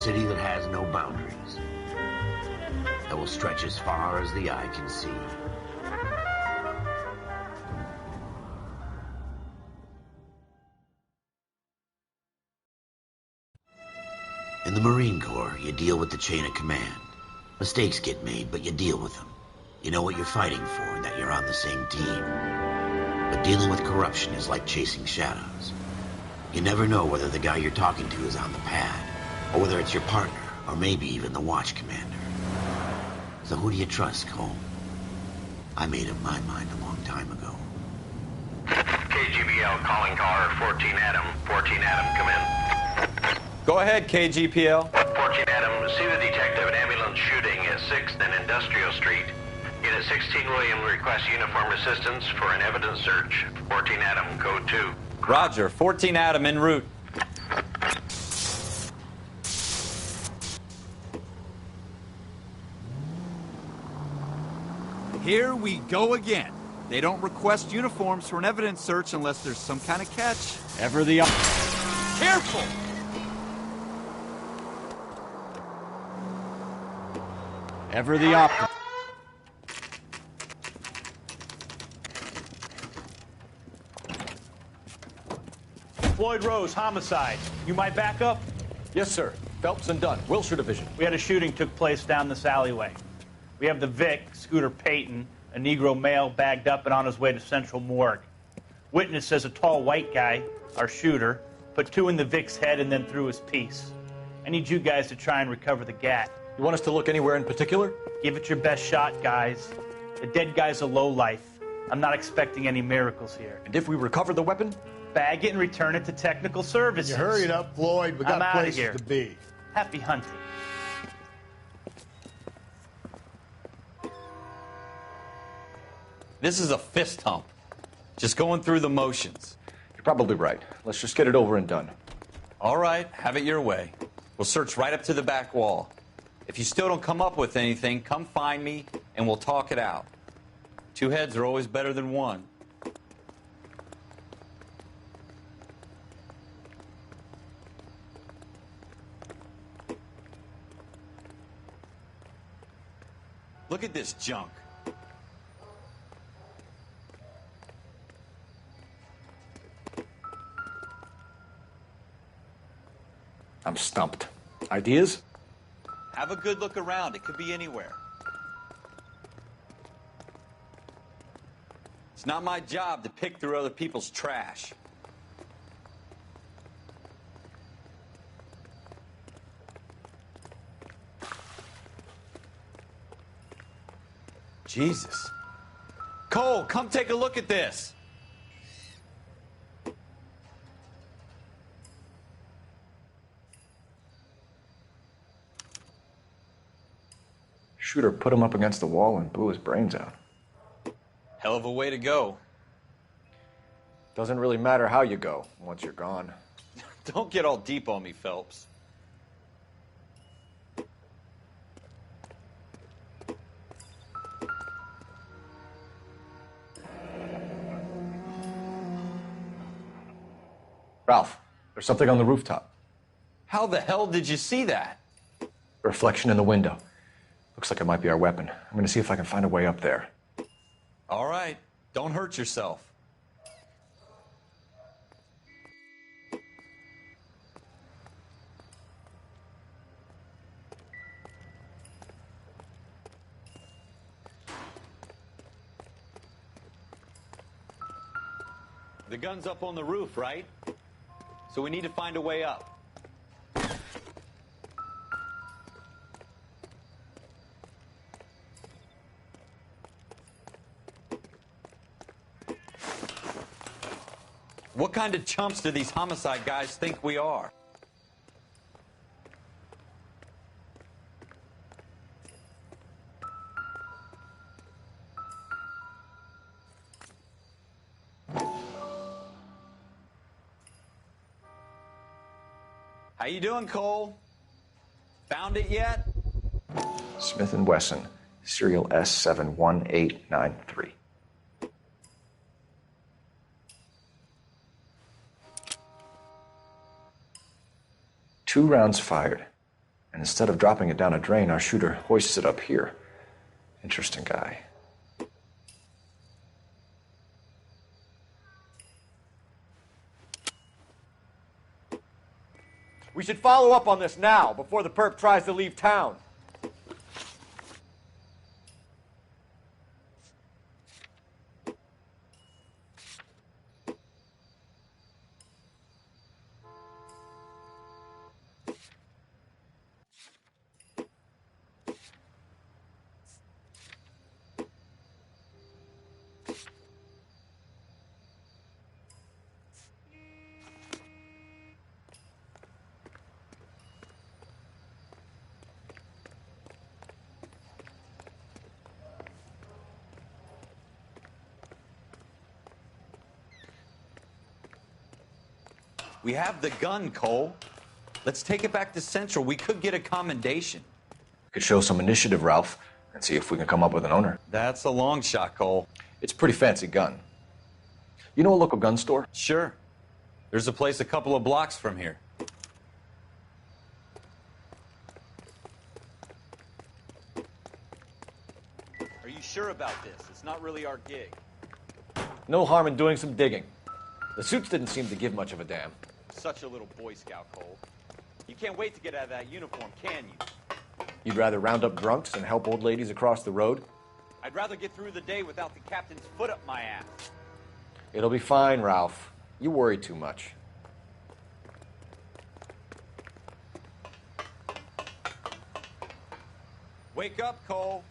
City that has no boundaries, that will stretch as far as the eye can see. In the Marine Corps, you deal with the chain of command. Mistakes get made, but you deal with them. You know what you're fighting for and that you're on the same team. But dealing with corruption is like chasing shadows. You never know whether the guy you're talking to is on the pad, or whether it's your partner, or maybe even the watch commander. So who do you trust, Cole? I made up my mind a long time ago. KGBL calling caller 14 Adam. 14 Adam, come in. Go ahead, KGPL. 14 Adam, see the detective, an ambulance shooting at 6th and Industrial Street. Unit 16 William requests uniform assistance for an evidence search. 14 Adam, code 2. Roger, 14 Adam en route. Here we go again. They don't request uniforms for an evidence search unless there's some kind of catch. Ever the... Careful! Ever the optimist. Floyd Rose, homicide. You might back up? Yes, sir. Phelps and Dunn, Wilshire Division. We had a shooting took place down this alleyway. We have the Vic, Scooter Payton, a Negro male bagged up and on his way to Central Morgue. Witness says a tall white guy, our shooter, put 2 in the Vic's head and then threw his piece. I need you guys to try and recover the gat. You want us to look anywhere in particular? Give it your best shot, guys. The dead guy's a lowlife. I'm not expecting any miracles here. And if we recover the weapon? Bag it and return it to technical services. You hurried up, Floyd. We got I'm places here. to be. Happy hunting. This is a fist hump. Just going through the motions. You're probably right. Let's just get it over and done. All right, have it your way. We'll search right up to the back wall. If you still don't come up with anything, come find me and we'll talk it out. 2 heads are always better than 1. Look at this junk. I'm stumped. Ideas? Have a good look around. It could be anywhere. It's not my job to pick through other people's trash. Jesus. Cole, come take a look at this. Shooter put him up against the wall and blew his brains out. Hell of a way to go. Doesn't really matter how you go once you're gone. Don't get all deep on me, Phelps. Ralph, there's something on the rooftop. How the hell did you see that? A reflection in the window. Looks like it might be our weapon. I'm going to see if I can find a way up there. All right, don't hurt yourself. The gun's up on the roof, right? So we need to find a way up. What kind of chumps do these homicide guys think we are? How you doing, Cole? Found it yet? Smith & Wesson, serial S71893. Two rounds fired. And instead of dropping it down a drain, our shooter hoists it up here. Interesting guy. We should follow up on this now, before the perp tries to leave town. We have the gun, Cole. Let's take it back to Central. We could get a commendation. We could show some initiative, Ralph, and see if we can come up with an owner. That's a long shot, Cole. It's a pretty fancy gun. You know a local gun store? Sure. There's a place a couple of blocks from here. Are you sure about this? It's not really our gig. No harm in doing some digging. The suits didn't seem to give much of a damn. Such a little Boy Scout, Cole. You can't wait to get out of that uniform, can you? You'd rather round up drunks and help old ladies across the road? I'd rather get through the day without the captain's foot up my ass. It'll be fine, Ralph. You worry too much. Wake up, Cole.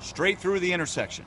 Straight through the intersection.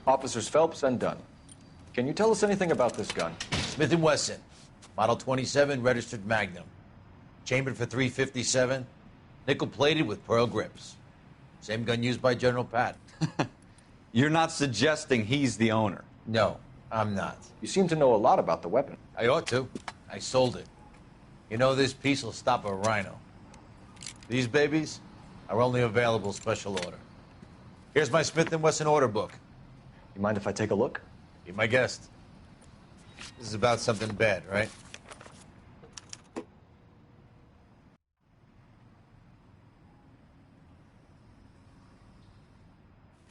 Officers Phelps and Dunn. Can you tell us anything about this gun? Smith & Wesson, Model 27, registered Magnum. Chambered for .357, nickel-plated with pearl grips. Same gun used by General Patton. You're not suggesting he's the owner? No, I'm not. You seem to know a lot about the weapon. I ought to. I sold it. You know, this piece will stop a rhino. These babies are only available special order. Here's my Smith & Wesson order book. You mind if I take a look? Be my guest. This is about something bad, right?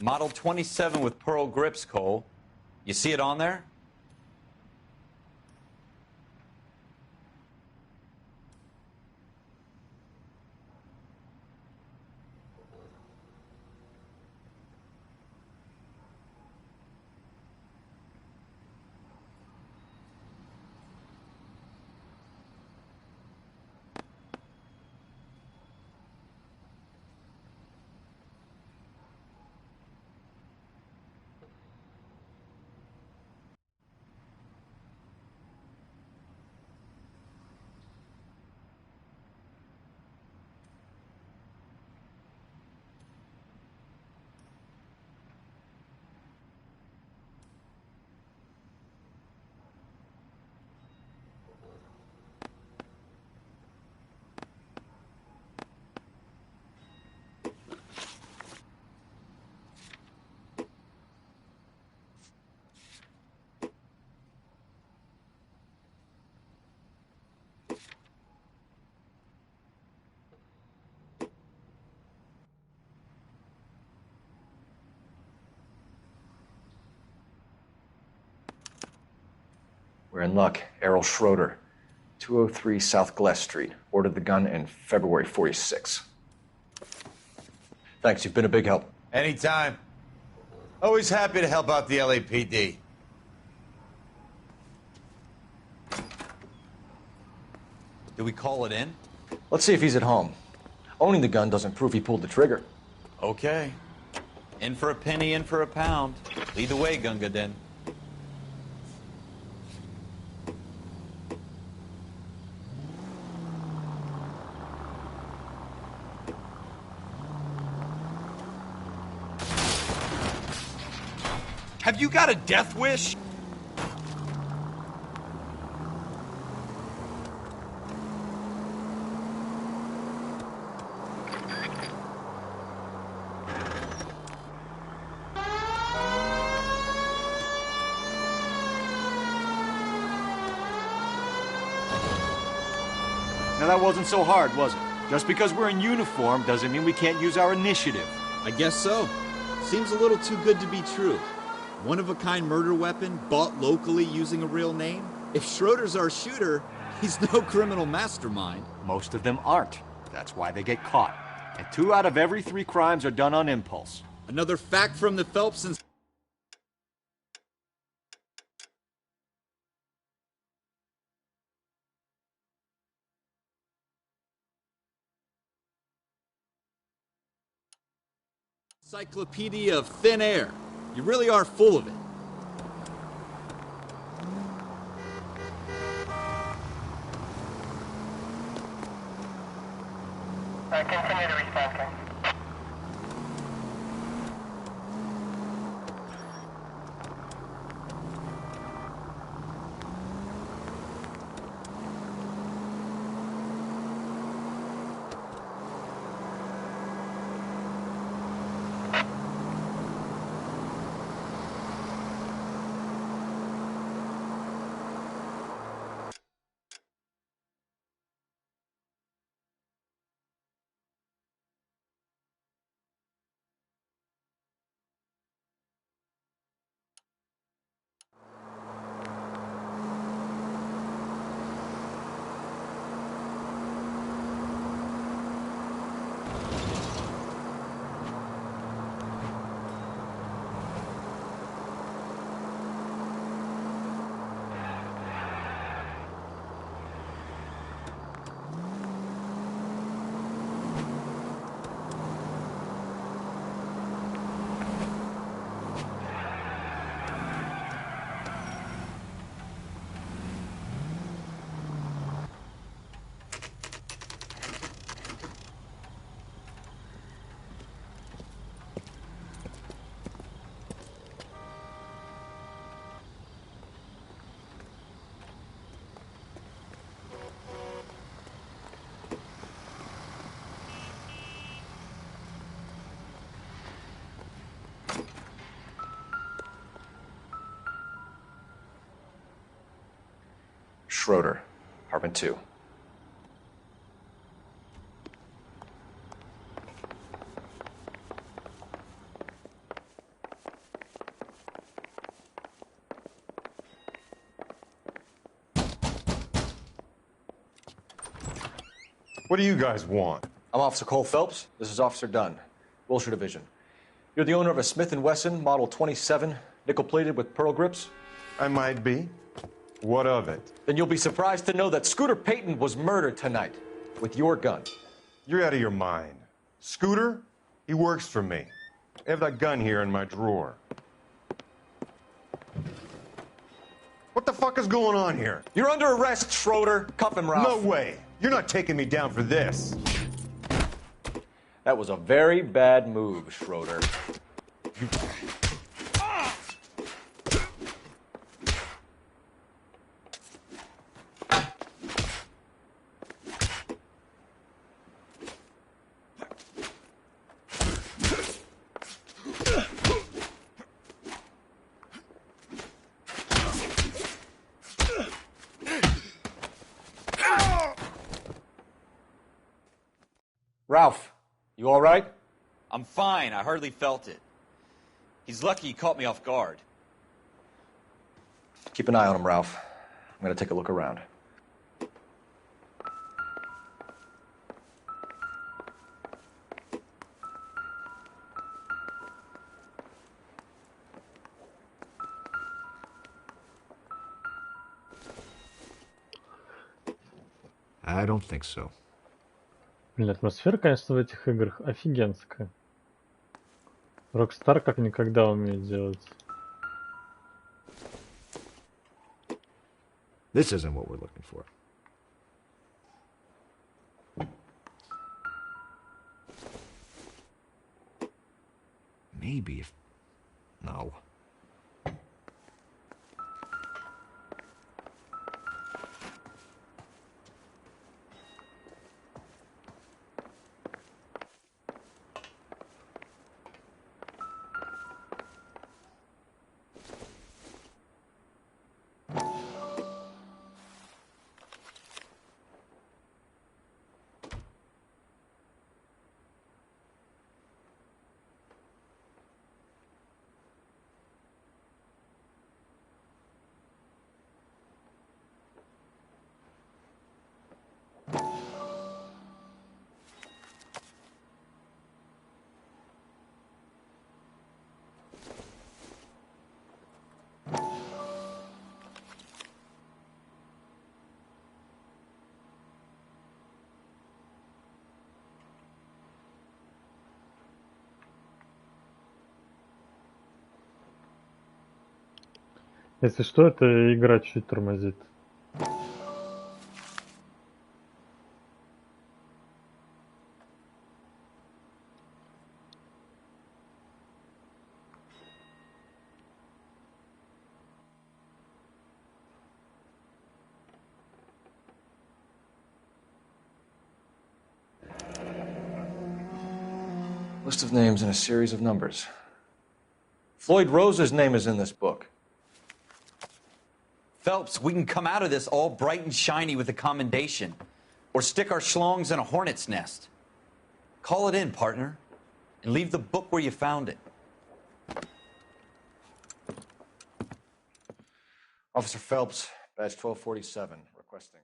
Model 27 with pearl grips, Cole. You see it on there? We're in luck. Errol Schroeder, 203 South Glass Street. Ordered the gun in February 46. Thanks, you've been a big help. Anytime. Always happy to help out the LAPD. Do we call it in? Let's see if he's at home. Owning the gun doesn't prove he pulled the trigger. Okay. In for a penny, in for a pound. Lead the way, Gunga Den. Have you got a death wish? Now that wasn't so hard, was it? Just because we're in uniform doesn't mean we can't use our initiative. I guess so. Seems a little too good to be true. One-of-a-kind murder weapon bought locally using a real name? If Schroeder's our shooter, he's no criminal mastermind. Most of them aren't. That's why they get caught. And 2 out of every 3 crimes are done on impulse. Another fact from the Phelpsons. Encyclopedia of thin air. You really are full of it. Continue to respond. Schroeder, apartment 2. What do you guys want? I'm Officer Cole Phelps. This is Officer Dunn, Wilshire Division. You're the owner of a Smith & Wesson Model 27, nickel-plated with pearl grips? I might be. What of it? Then you'll be surprised to know that Scooter Payton was murdered tonight with your gun. You're out of your mind. Scooter? He works for me. I have that gun here in my drawer. What the fuck is going on here? You're under arrest, Schroeder. Cuff him, Ralph. No way. You're not taking me down for this. That was a very bad move, Schroeder. Ralph, you all right? I'm fine. I hardly felt it. He's lucky he caught me off guard. Keep an eye on him, Ralph. I'm going to take a look around. I don't think so. Блин, атмосфера, конечно, в этих играх офигенская. Rockstar как никогда умеет делать. This isn't what we're looking for. Maybe if... No. Если что, эта игра чуть тормозит. List of names and a series of numbers. Floyd Rose's name is in this book. Phelps, we can come out of this all bright and shiny with a commendation. Or stick our schlongs in a hornet's nest. Call it in, partner. And leave the book where you found it. Officer Phelps, badge 1247, requesting.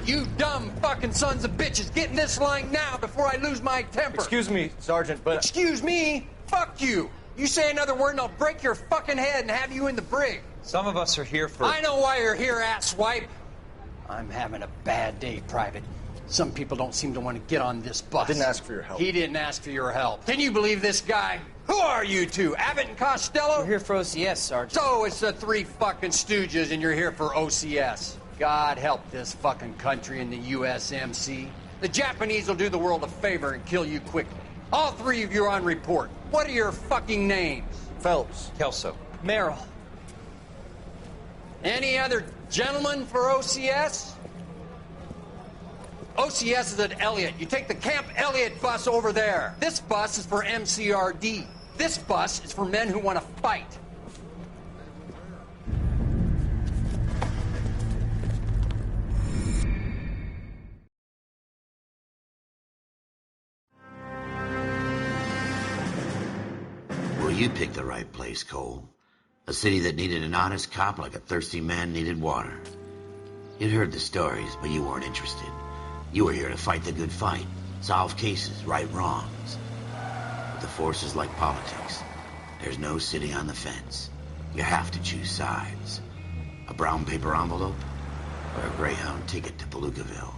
You dumb fucking sons of bitches, get in this line now before I lose my temper. Excuse me, Sergeant, but... Excuse me? Fuck you. You say another word and I'll break your fucking head and have you in the brig. Some of us are here for... I know why you're here, asswipe. I'm having a bad day, Private. Some people don't seem to want to get on this bus. I didn't ask for your help. He didn't ask for your help. Can you believe this guy? Who are you two? Abbott and Costello? We're here for OCS, Sergeant. So it's the three fucking stooges and you're here for OCS. God help this fucking country and the USMC. The Japanese will do the world a favor and kill you quickly. All three of you are on report. What are your fucking names? Phelps. Kelso. Merrill. Any other gentlemen for OCS? OCS is at Elliott. You take the Camp Elliott bus over there. This bus is for MCRD. This bus is for men who want to fight. Well, you picked the right place, Cole. A city that needed an honest cop like a thirsty man needed water. You'd heard the stories, but you weren't interested. You were here to fight the good fight, solve cases, right wrongs. But the force is like politics. There's no sitting on the fence. You have to choose sides. A brown paper envelope or a Greyhound ticket to Palookaville.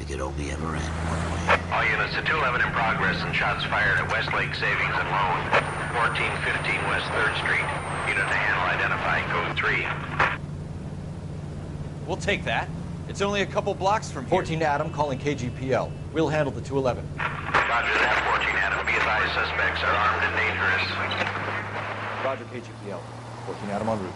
It could only ever end one way. All units to 211 in progress and shots fired at Westlake Savings and Loan, 1415 West 3rd Street. Unit to handle identifying code 3. We'll take that. It's only a couple blocks from here. 14 Adam calling KGPL. We'll handle the 211. Roger that, 14 Adam. Be advised, suspects are armed and dangerous. Roger, KGPL. 14 Adam en route.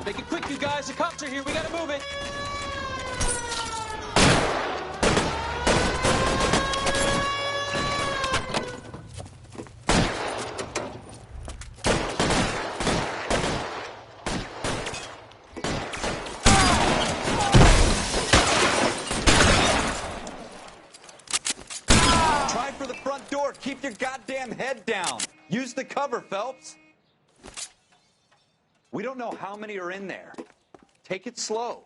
Make it quick, you guys. The cops are here. We gotta move it. Try for the front door. Keep your goddamn head down. Use the cover, Phelps. We don't know how many are in there. Take it slow.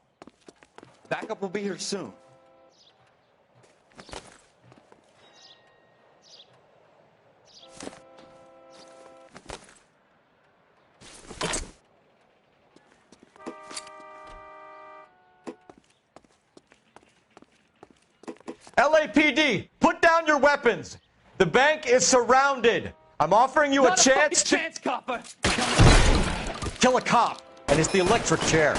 Backup will be here soon. LAPD, put down your weapons. The bank is surrounded. I'm offering you a chance to chance, copper. kill a cop, and it's the electric chair.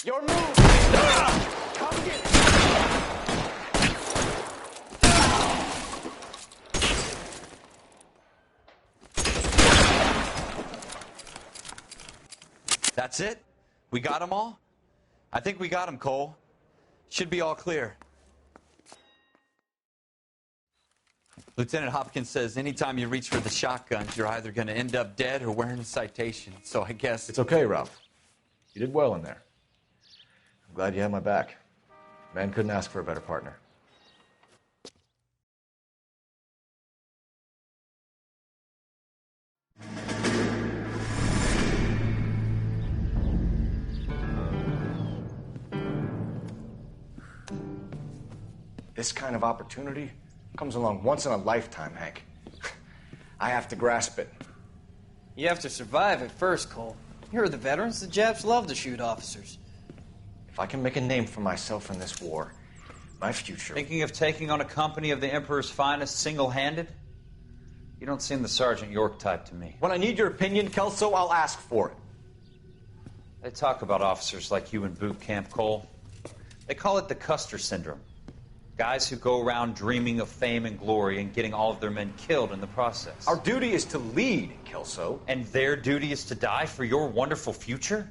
Your move. Come get it. That's it? We got them all? I think we got them, Cole. Should be all clear. Lieutenant Hopkins says anytime you reach for the shotguns, you're either going to end up dead or wearing a citation. So I guess... It's okay, Ralph. You did well in there. I'm glad you had my back. Man couldn't ask for a better partner. This kind of opportunity comes along once in a lifetime, Hank. I have to grasp it. You have to survive it first, Cole. You're the veterans. The Japs love to shoot officers. If I can make a name for myself in this war, my future... Thinking of taking on a company of the Emperor's finest single-handed? You don't seem the Sergeant York type to me. When I need your opinion, Kelso, I'll ask for it. They talk about officers like you in boot camp, Cole. They call it the Custer syndrome. Guys who go around dreaming of fame and glory and getting all of their men killed in the process. Our duty is to lead, Kelso. And their duty is to die for your wonderful future?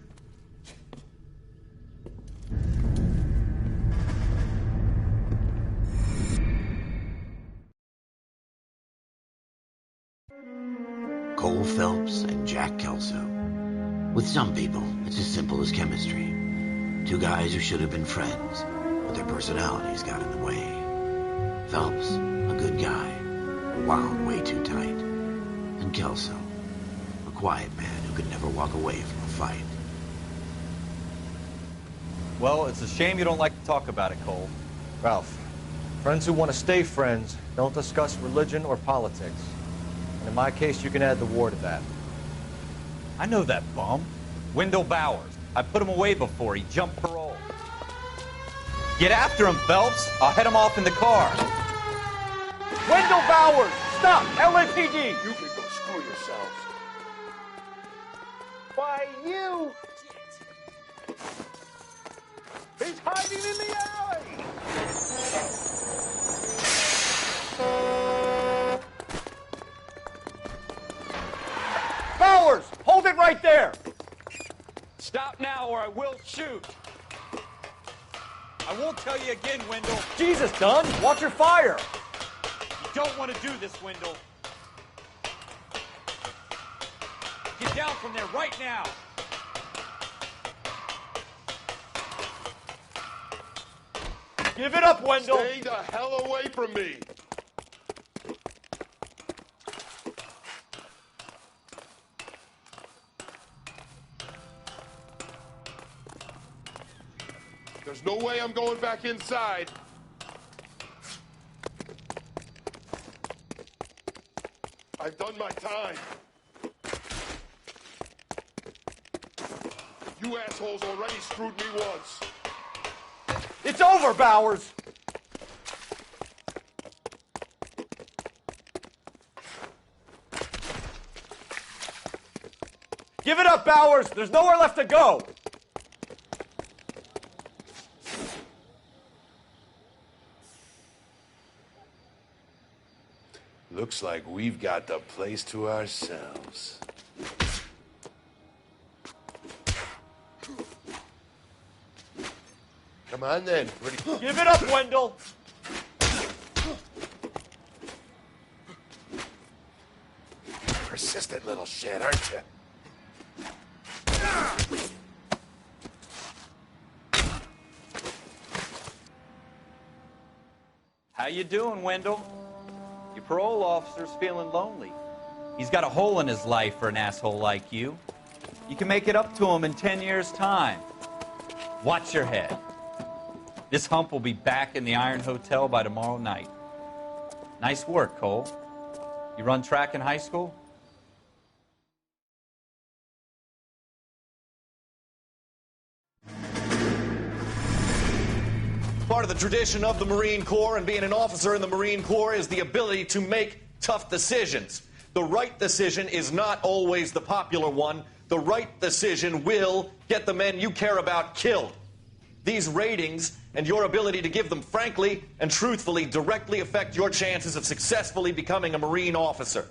Cole Phelps and Jack Kelso. With some people, it's as simple as chemistry. Two guys who should have been friends, but their personalities got in the way. Phelps, a good guy, wound way too tight. And Kelso, a quiet man who could never walk away from a fight. Well, it's a shame you don't like to talk about it, Cole. Ralph, friends who want to stay friends don't discuss religion or politics. And in my case, you can add the war to that. I know that bum. Wendell Bowers. I put him away before. He jumped parole. Get after him, Phelps. I'll head him off in the car. Wendell Bowers! Stop! LAPD! You can go screw yourselves. Why, you! He's hiding in the alley! Bowers! Hold it right there! Stop now or I will shoot. I won't tell you again, Wendell. Jesus, Dunn! Watch your fire! You don't want to do this, Wendell. Get down from there right now. Give it up, Wendell! Stay the hell away from me! There's no way I'm going back inside. I've done my time. You assholes already screwed me once. It's over, Bowers! Give it up, Bowers! There's nowhere left to go! Looks like we've got the place to ourselves. Come on then. Give it up, Wendell! Persistent little shit, aren't you? How you doing, Wendell? Your parole officer's feeling lonely. He's got a hole in his life for an asshole like you. You can make it up to him in 10 years' time. Watch your head. This hump will be back in the Iron Hotel by tomorrow night. Nice work, Cole. You run track in high school? Part of the tradition of the Marine Corps and being an officer in the Marine Corps is the ability to make tough decisions. The right decision is not always the popular one. The right decision will get the men you care about killed. These ratings and your ability to give them frankly and truthfully directly affect your chances of successfully becoming a Marine officer.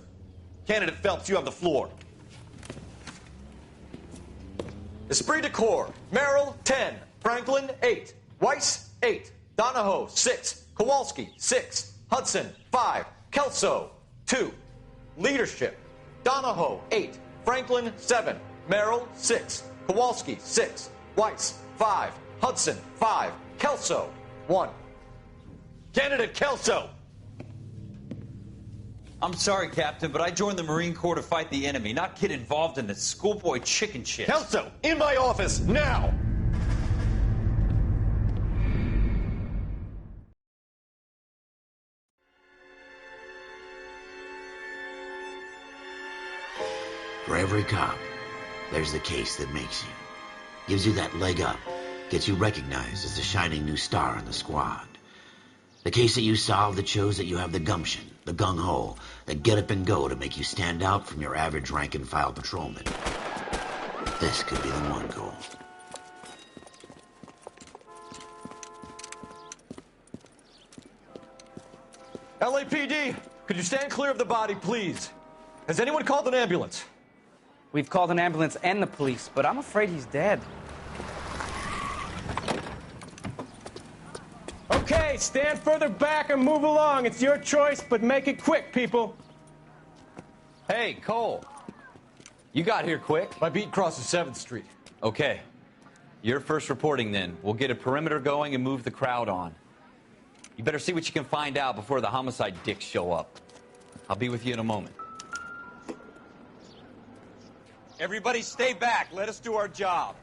Candidate Phelps, you have the floor. Esprit de Corps, Merrill, 10. Franklin, 8. Weiss, 8. Donahoe, 6. Kowalski, 6. Hudson, 5. Kelso, 2. Leadership, Donahoe, 8. Franklin, 7. Merrill, 6. Kowalski, 6. Weiss, 5. Hudson, 5. Kelso, 1. Candidate Kelso. I'm sorry, Captain, but I joined the Marine Corps to fight the enemy, not get involved in this schoolboy chicken shit. Kelso, in my office, now! For every cop, there's the case that makes you. Gives you that leg up. Gets you recognized as the shining new star in the squad. The case that you solve that shows that you have the gumption, the gung-ho, the get up and go to make you stand out from your average rank-and-file patrolman. This could be the one, Cole. LAPD, could you stand clear of the body, please? Has anyone called an ambulance? We've called an ambulance and the police, but I'm afraid he's dead. Okay, stand further back and move along. It's your choice, but make it quick, people. Hey, Cole. You got here quick. My beat crosses 7th Street. Okay. You're first reporting then. We'll get a perimeter going and move the crowd on. You better see what you can find out before the homicide dicks show up. I'll be with you in a moment. Everybody stay back. Let us do our job.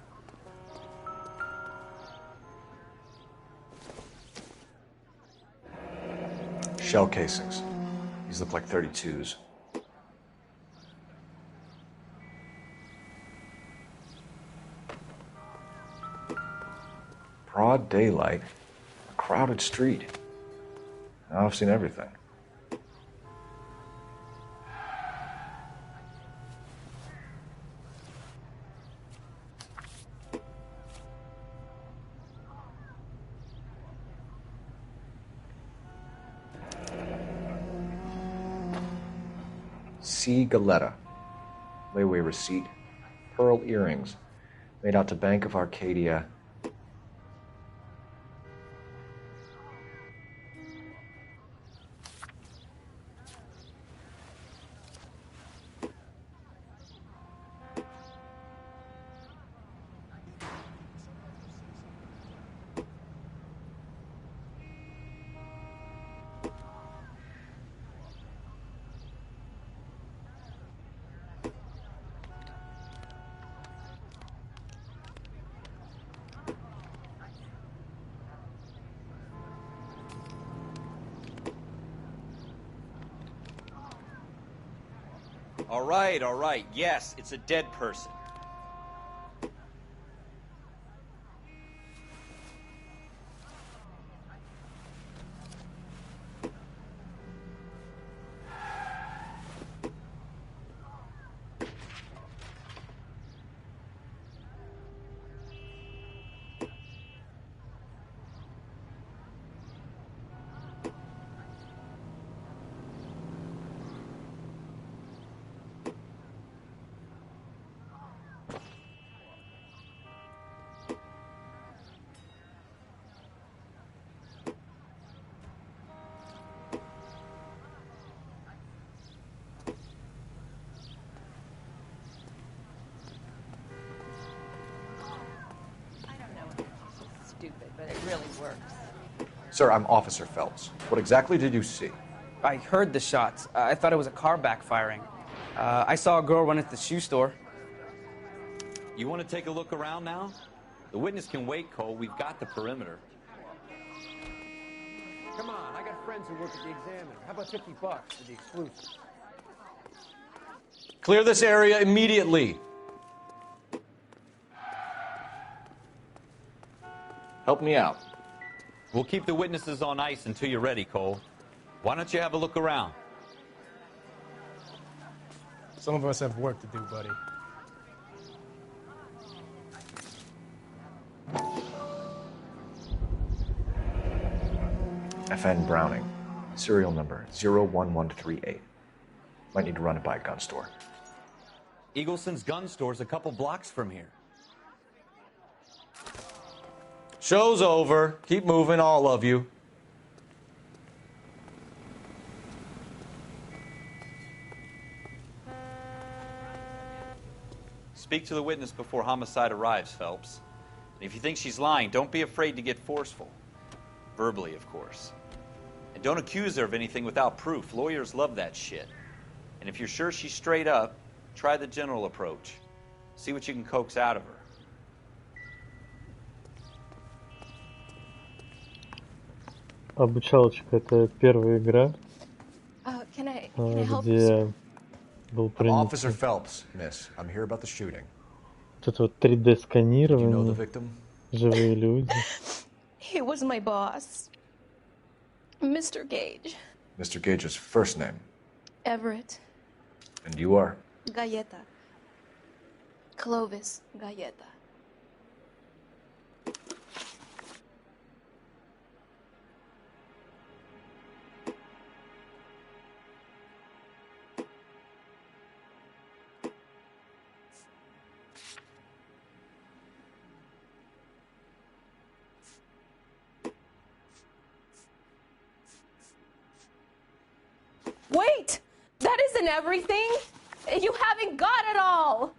Shell casings. These look like 32s. Broad daylight, a crowded street. Now I've seen everything. C. Galetta. Layaway receipt. Pearl earrings. Made out to Bank of Arcadia. All right. Yes, it's a dead person. But it really works. Sir, I'm Officer Phelps. What exactly did you see? I heard the shots. I thought it was a car backfiring. I saw a girl run into the shoe store. You want to take a look around now? The witness can wait, Cole. We've got the perimeter. Come on, I got friends who work at the Examiner. How about $50 for the exclusive? Clear this area immediately. Help me out. We'll keep the witnesses on ice until you're ready, Cole. Why don't you have a look around? Some of us have work to do, buddy. FN Browning. Serial number 01138. Might need to run it by a gun store. Eagleson's gun store's a couple blocks from here. Show's over. Keep moving, all of you. Speak to the witness before homicide arrives, Phelps. And if you think she's lying, don't be afraid to get forceful. Verbally, of course. And don't accuse her of anything without proof. Lawyers love that shit. And if you're sure she's straight up, try the general approach. See what you can coax out of her. Обучалочка — это первая игра, Can I help you? где был принят Officer Phelps, miss. I'm here about the shooting. вот это вот 3D-сканирование, You know the victim? живые люди. He was my boss, Mr. Gage. Mr. Gage's first name. Everett. And you are? Galleta. Clovis Galleta. Wait! That isn't everything! You haven't got it all! Do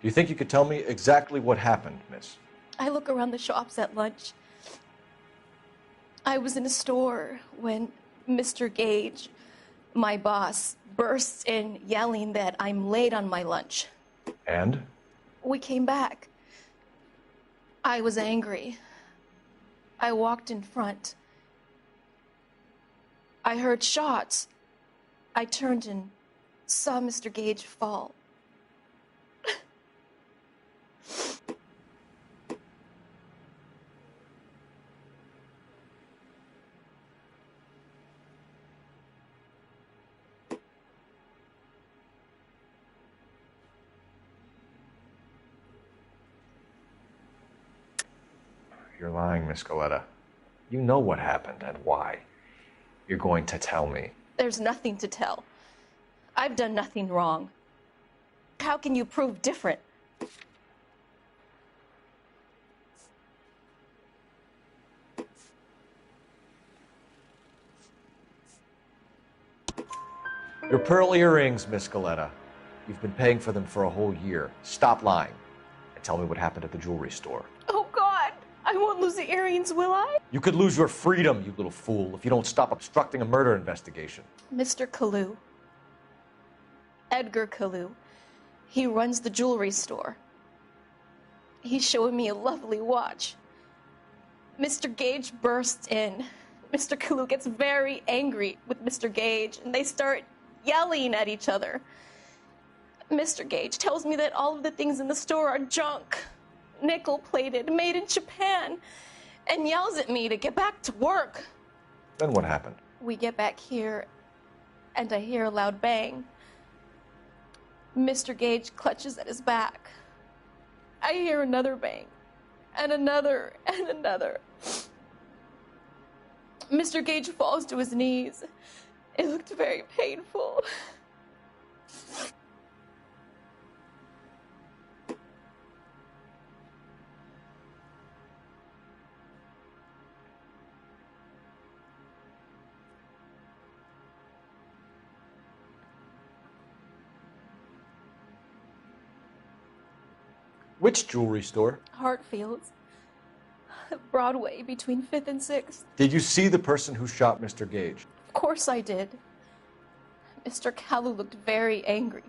you think you could tell me exactly what happened, miss? I look around the shops at lunch. I was in a store when Mr. Gage, my boss, bursts in yelling that I'm late on my lunch. And? We came back. I was angry. I walked in front. I heard shots. I turned and saw Mr. Gage fall. You're lying, Miss Goleta. You know what happened and why. You're going to tell me. There's nothing to tell. I've done nothing wrong. How can you prove different? Your pearl earrings, Miss Goleta. You've been paying for them for a whole year. Stop lying and tell me what happened at the jewelry store. Oh, God! I won't lose the earrings, will I? You could lose your freedom, you little fool, if you don't stop obstructing a murder investigation. Mr. Kalu. Edgar Kalu. He runs the jewelry store. He's showing me a lovely watch. Mr. Gage bursts in. Mr. Kalu gets very angry with Mr. Gage, and they start yelling at each other. Mr. Gage tells me that all of the things in the store are junk, nickel-plated, made in Japan, and yells at me to get back to work. Then what happened? We get back here, and I hear a loud bang. Mr. Gage clutches at his back. I hear another bang, and another, and another. Mr. Gage falls to his knees. It looked very painful. Which jewelry store? Hartfield's. Broadway, between 5th and 6th. Did you see the person who shot Mr. Gage? Of course I did. Mr. Kalu looked very angry.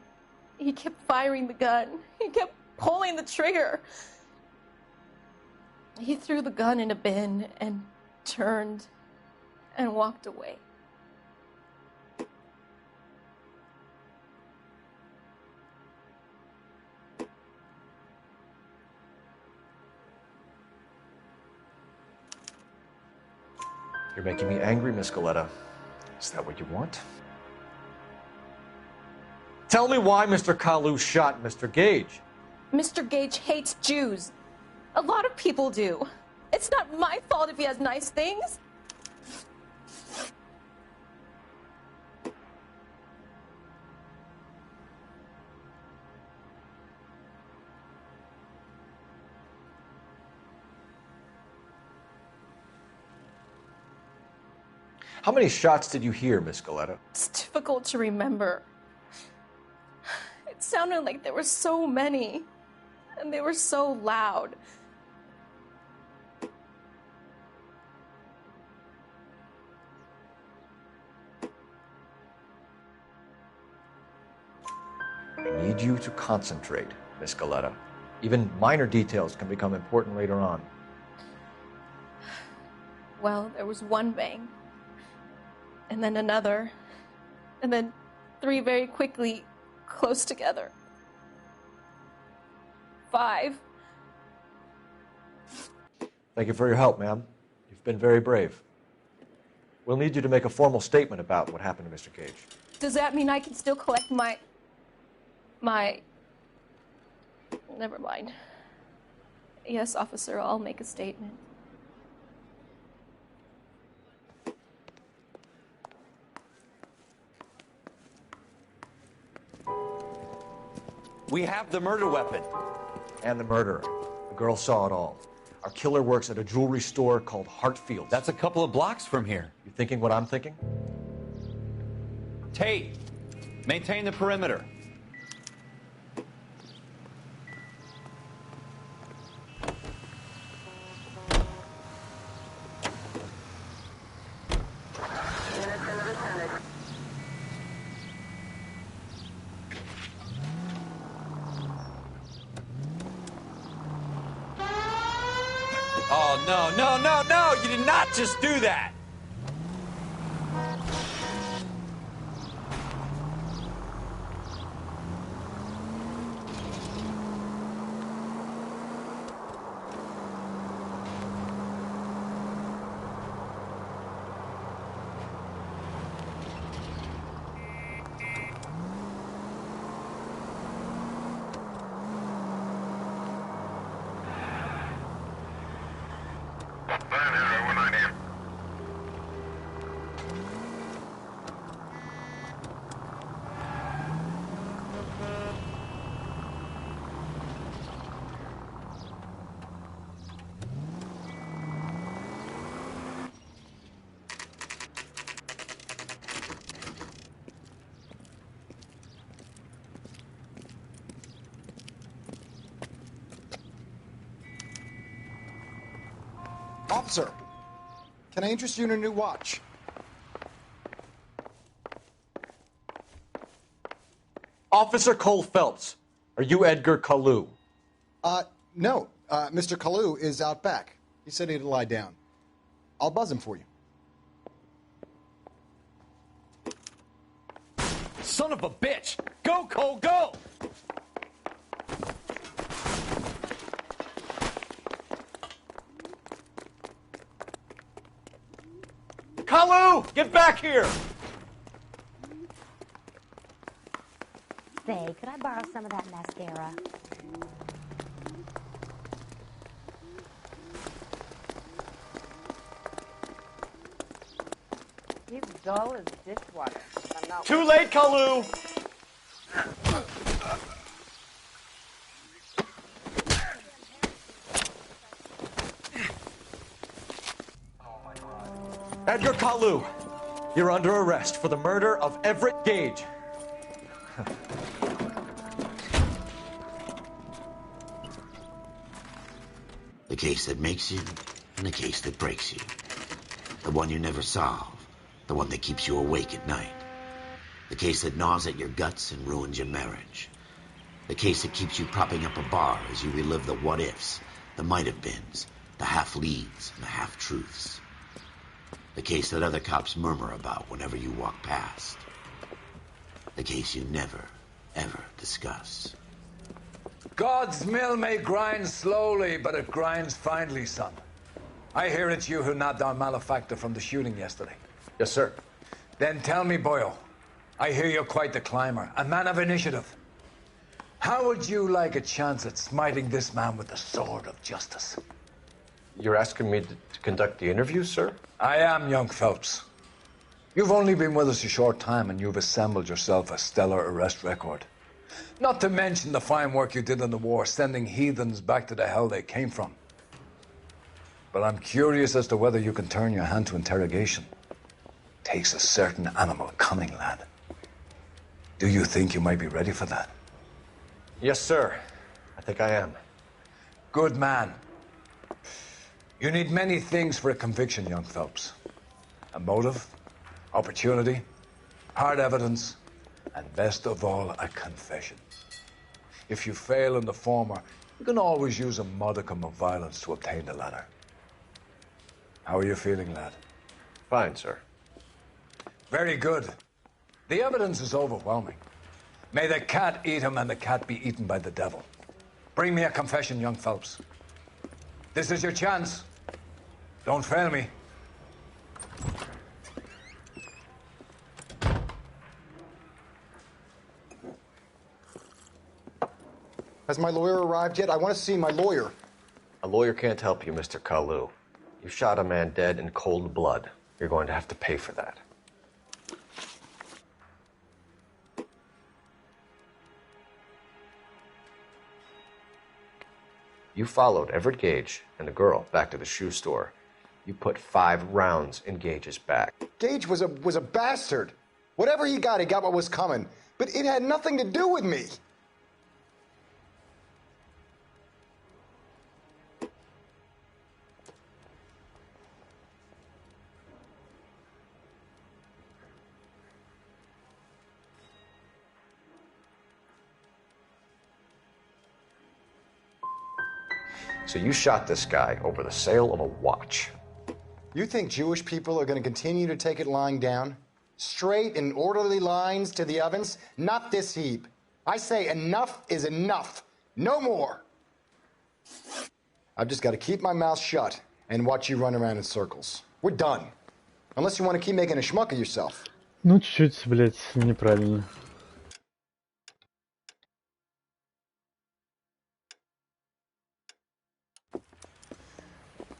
He kept firing the gun. He kept pulling the trigger. He threw the gun in a bin and turned and walked away. You're making me angry, Miss Goleta. Is that what you want? Tell me why Mr. Kalu shot Mr. Gage. Mr. Gage hates Jews. A lot of people do. It's not my fault if he has nice things. How many shots did you hear, Miss Goleta? It's difficult to remember. It sounded like there were so many, and they were so loud. I need you to concentrate, Miss Goleta. Even minor details can become important later on. Well, there was one bang, and then another, and then 3 very quickly, close together. 5. Thank you for your help, ma'am. You've been very brave. We'll need you to make a formal statement about what happened to Mr. Gage. Does that mean I can still collect my... Never mind. Yes, officer, I'll make a statement. We have the murder weapon. And the murderer. The girl saw it all. Our killer works at a jewelry store called Hartfield's. That's a couple of blocks from here. You thinking what I'm thinking? Tate, maintain the perimeter. Oh, no, no, no, no! You did not just do that! Officer, can I interest you in a new watch? Officer Cole Phelps, are you Edgar Kalu? No. Mr. Kalu is out back. He said he'd lie down. I'll buzz him for you. Son of a bitch! Go, Cole, go! Kalu, get back here! Say, could I borrow some of that mascara? He's dull as dishwater. I'm not Too late, Kalu! Edgar Kalu, you're under arrest for the murder of Everett Gage. The case that makes you, and the case that breaks you. The one you never solve, the one that keeps you awake at night. The case that gnaws at your guts and ruins your marriage. The case that keeps you propping up a bar as you relive the what-ifs, the might-have-beens, the half-leads, and the half-truths. The case that other cops murmur about whenever you walk past. The case you never, ever discuss. God's mill may grind slowly, but it grinds finely, son. I hear it's you who nabbed our malefactor from the shooting yesterday. Yes, sir. Then tell me, boyo, I hear you're quite the climber, a man of initiative. How would you like a chance at smiting this man with the sword of justice? You're asking me to conduct the interview, sir? I am, young Phelps. You've only been with us a short time, and you've assembled yourself a stellar arrest record. Not to mention the fine work you did in the war, sending heathens back to the hell they came from. But I'm curious as to whether you can turn your hand to interrogation. Takes a certain animal cunning, lad. Do you think you might be ready for that? Yes, sir. I think I am. Good man. You need many things for a conviction, young Phelps. A motive, opportunity, hard evidence, and best of all, a confession. If you fail in the former, you can always use a modicum of violence to obtain the latter. How are you feeling, lad? Fine, sir. Very good. The evidence is overwhelming. May the cat eat him and the cat be eaten by the devil. Bring me a confession, young Phelps. This is your chance. Don't fail me. Has my lawyer arrived yet? I want to see my lawyer. A lawyer can't help you, Mr. Kalu. You shot a man dead in cold blood. You're going to have to pay for that. You followed Everett Gage and the girl back to the shoe store. You put 5 rounds in Gage's back. Gage was a bastard. Whatever he got what was coming. But it had nothing to do with me. So you shot this guy over the sale of a watch. You think Jewish people are going to continue to take it lying down? Straight in orderly lines to the ovens? Not this heap. I say enough is enough. No more. I've just got to keep my mouth shut and watch you run around in circles. We're done. Unless you want to keep making a schmuck of yourself. Ну, чуть-чуть, блядь, неправильно.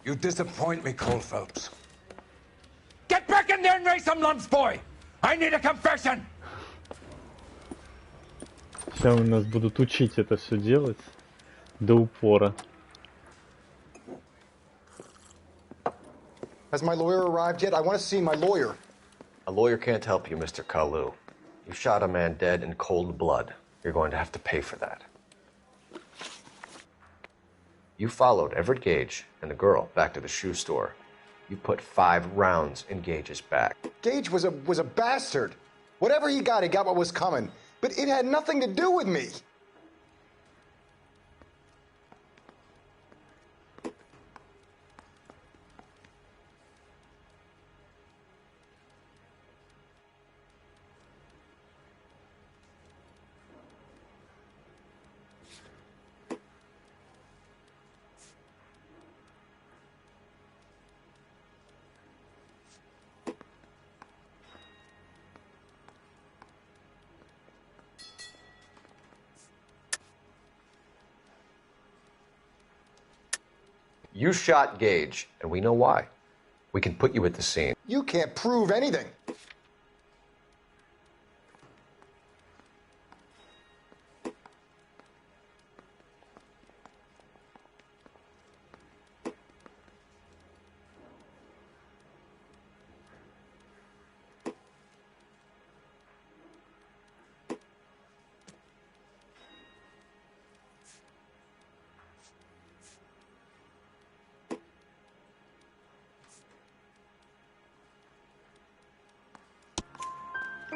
You disappoint me, Cole Phelps. Get back in there and raise some lumps, boy! I need a confession! Сейчас у нас будут учить это все делать до упора. Has my lawyer arrived yet? I want to see my lawyer. A lawyer can't help you, Mr. Kalu. You shot a man dead in cold blood. You're going to have to pay for that. You followed Everett Gage and the girl back to the shoe store. You put 5 rounds in Gage's back. Gage was a bastard. Whatever he got what was coming. But it had nothing to do with me. You shot Gage, and we know why. We can put you at the scene. You can't prove anything.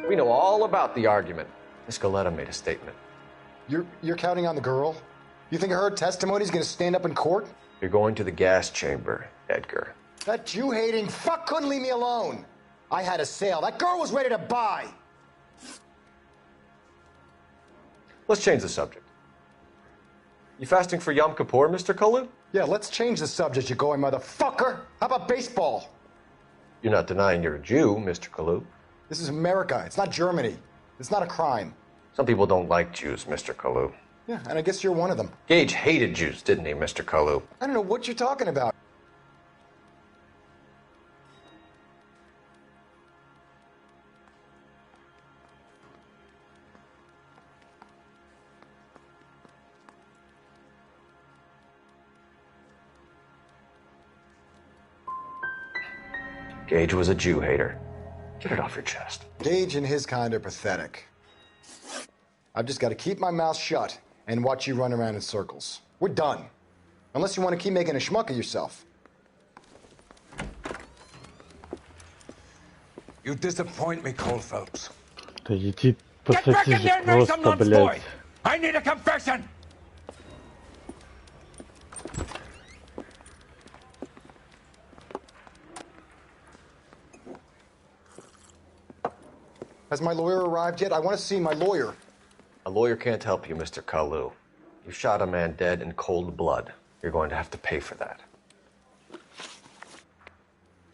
We know all about the argument. Miss Galetta made a statement. You're counting on the girl? You think her testimony's gonna stand up in court? You're going to the gas chamber, Edgar. That Jew-hating fuck couldn't leave me alone. I had a sale. That girl was ready to buy. Let's change the subject. You fasting for Yom Kippur, Mr. Cullen? Yeah, let's change the subject, you going motherfucker. How about baseball? You're not denying you're a Jew, Mr. Kalu. This is America. It's not Germany. It's not a crime. Some people don't like Jews, Mr. Kalu. Yeah, and I guess you're one of them. Gage hated Jews, didn't he, Mr. Kalu? I don't know what you're talking about. Gage was a Jew hater. Get it off your chest. Gage and his kind are pathetic. I've just got to keep my mouth shut and watch you run around in circles. We're done. Unless you want to keep making a schmuck of yourself. You disappoint me, Cole Phelps. Да иди Get back in пососи there же and raise some просто, lunch, boy! блядь. I need a confession! Has my lawyer arrived yet? I want to see my lawyer. A lawyer can't help you, Mr. Kalu. You shot a man dead in cold blood. You're going to have to pay for that.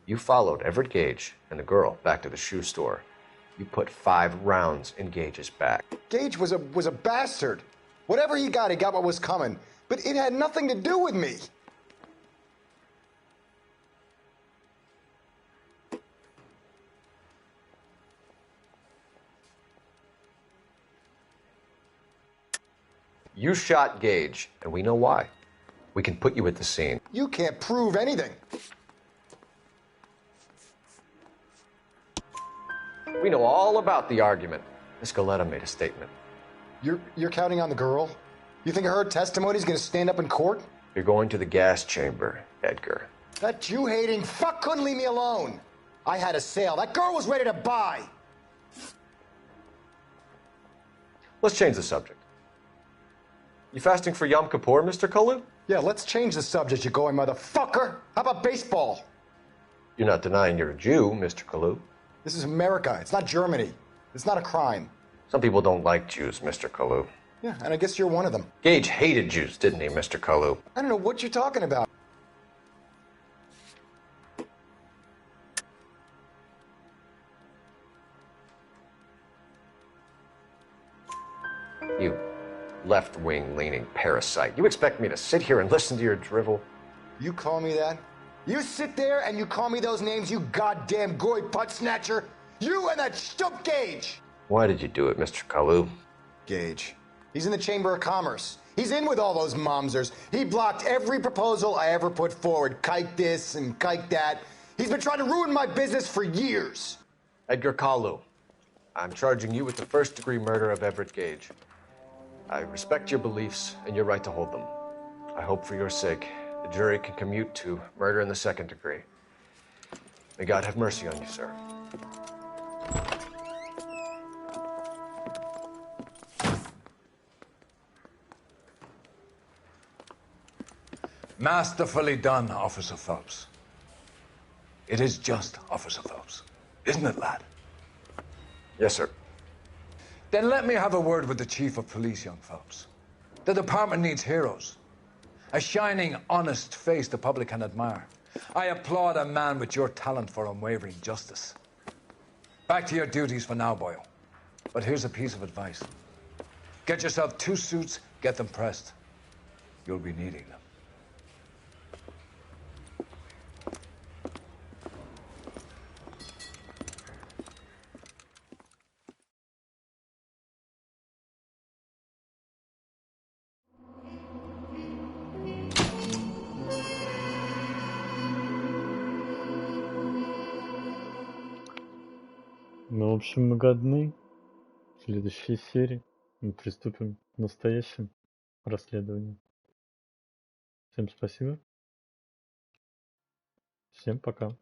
You followed Everett Gage and the girl back to the shoe store. You put 5 rounds in Gage's back. Gage was a bastard. Whatever he got what was coming. But it had nothing to do with me. You shot Gage, and we know why. We can put you at the scene. You can't prove anything. We know all about the argument. Miss Galetta made a statement. You're counting on the girl? You think her testimony's gonna stand up in court? You're going to the gas chamber, Edgar. That Jew-hating fuck couldn't leave me alone. I had a sale. That girl was ready to buy. Let's change the subject. You fasting for Yom Kippur, Mr. Cullen? Yeah, let's change the subject, you going motherfucker. How about baseball? You're not denying you're a Jew, Mr. Kalu. This is America. It's not Germany. It's not a crime. Some people don't like Jews, Mr. Kalu. Yeah, and I guess you're one of them. Gage hated Jews, didn't he, Mr. Kalu? I don't know what you're talking about. You left-wing leaning parasite. You expect me to sit here and listen to your drivel? You call me that? You sit there and you call me those names, you goddamn goy butt snatcher? You and that stump Gage! Why did you do it, Mr. Kalu? Gage. He's in the Chamber of Commerce. He's in with all those momsers. He blocked every proposal I ever put forward. Kike this and kike that. He's been trying to ruin my business for years. Edgar Kalu, I'm charging you with the first-degree murder of Everett Gage. I respect your beliefs and your right to hold them. I hope for your sake the jury can commute to murder in the second degree. May God have mercy on you, sir. Masterfully done, Officer Phelps. It is just, Officer Phelps. Isn't it, lad? Yes, sir. Then let me have a word with the Chief of Police, young Phelps. The department needs heroes. A shining, honest face the public can admire. I applaud a man with your talent for unwavering justice. Back to your duties for now, boyo. But here's a piece of advice. Get yourself 2 suits, get them pressed. You'll be needing them. Ну, в общем, мы годны. В следующей серии мы приступим к настоящим расследованиям. Всем спасибо. Всем пока.